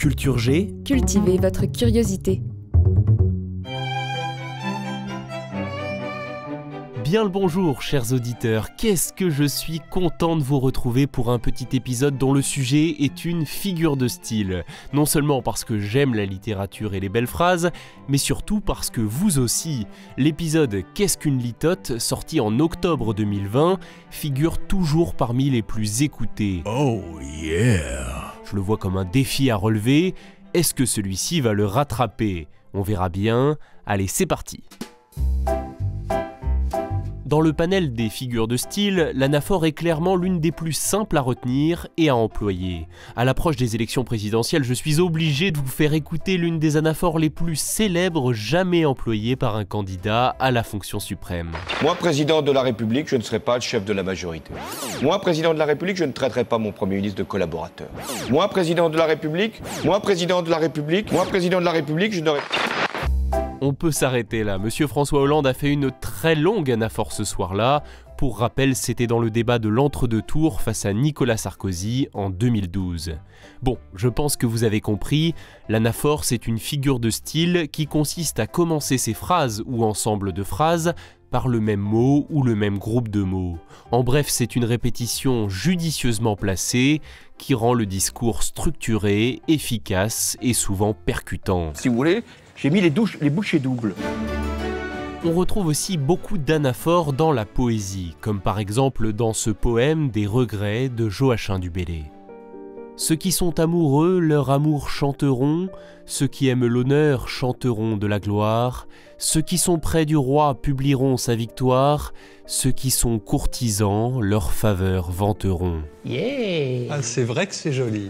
Culture G. Cultivez votre curiosité. Bien le bonjour, chers auditeurs. Qu'est-ce que je suis content de vous retrouver pour un petit épisode dont le sujet est une figure de style. Non seulement parce que j'aime la littérature et les belles phrases, mais surtout parce que vous aussi. L'épisode Qu'est-ce qu'une litote, sorti en octobre 2020, figure toujours parmi les plus écoutés. Oh yeah! Je le vois comme un défi à relever. Est-ce que celui-ci va le rattraper? On verra bien. Allez, c'est parti! Dans le panel des figures de style, l'anaphore est clairement l'une des plus simples à retenir et à employer. À l'approche des élections présidentielles, je suis obligé de vous faire écouter l'une des anaphores les plus célèbres jamais employées par un candidat à la fonction suprême. Moi, président de la République, je ne serai pas le chef de la majorité. Moi, président de la République, je ne traiterai pas mon Premier ministre de collaborateur. Moi, président de la République, je n'aurai... On peut s'arrêter là. Monsieur François Hollande a fait une très longue anaphore ce soir-là. Pour rappel, c'était dans le débat de l'entre-deux tours face à Nicolas Sarkozy en 2012. Bon, je pense que vous avez compris, l'anaphore c'est une figure de style qui consiste à commencer ses phrases ou ensemble de phrases par le même mot ou le même groupe de mots. En bref, c'est une répétition judicieusement placée qui rend le discours structuré, efficace et souvent percutant. Si vous voulez, j'ai mis les bouchées doubles. On retrouve aussi beaucoup d'anaphores dans la poésie, comme par exemple dans ce poème des regrets de Joachim du Bellay. Ceux qui sont amoureux, leur amour chanteront, ceux qui aiment l'honneur chanteront de la gloire, ceux qui sont près du roi publieront sa victoire, ceux qui sont courtisans, leur faveur vanteront. Yeah! Ah, c'est vrai que c'est joli.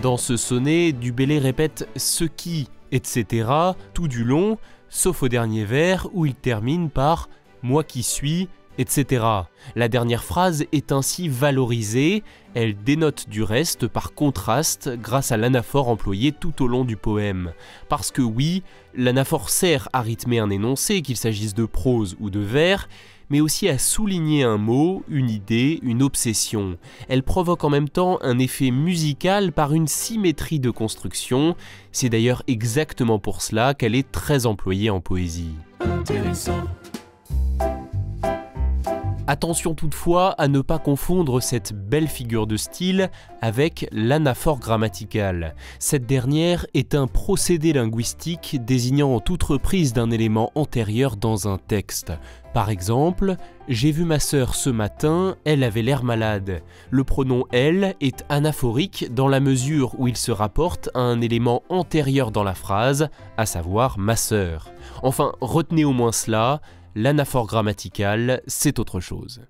Dans ce sonnet, du Bellay répète « ce qui », etc. tout du long, sauf au dernier vers où il termine par « moi qui suis », etc. La dernière phrase est ainsi valorisée, elle dénote du reste par contraste grâce à l'anaphore employée tout au long du poème. Parce que oui, l'anaphore sert à rythmer un énoncé, qu'il s'agisse de prose ou de vers, mais aussi à souligner un mot, une idée, une obsession. Elle provoque en même temps un effet musical par une symétrie de construction. C'est d'ailleurs exactement pour cela qu'elle est très employée en poésie. Intéressant. Attention toutefois à ne pas confondre cette belle figure de style avec l'anaphore grammaticale. Cette dernière est un procédé linguistique désignant toute reprise d'un élément antérieur dans un texte. Par exemple, « J'ai vu ma sœur ce matin, elle avait l'air malade ». Le pronom « elle » est anaphorique dans la mesure où il se rapporte à un élément antérieur dans la phrase, à savoir « ma sœur ». Enfin, retenez au moins cela, l'anaphore grammaticale, c'est autre chose.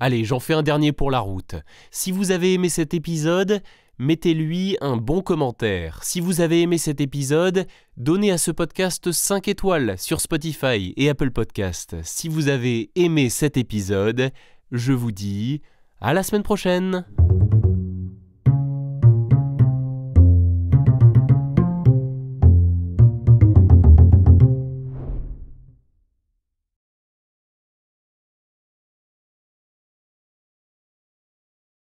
Allez, j'en fais un dernier pour la route. Si vous avez aimé cet épisode, mettez-lui un bon commentaire. Si vous avez aimé cet épisode, donnez à ce podcast 5 étoiles sur Spotify et Apple Podcast. Si vous avez aimé cet épisode, je vous dis à la semaine prochaine.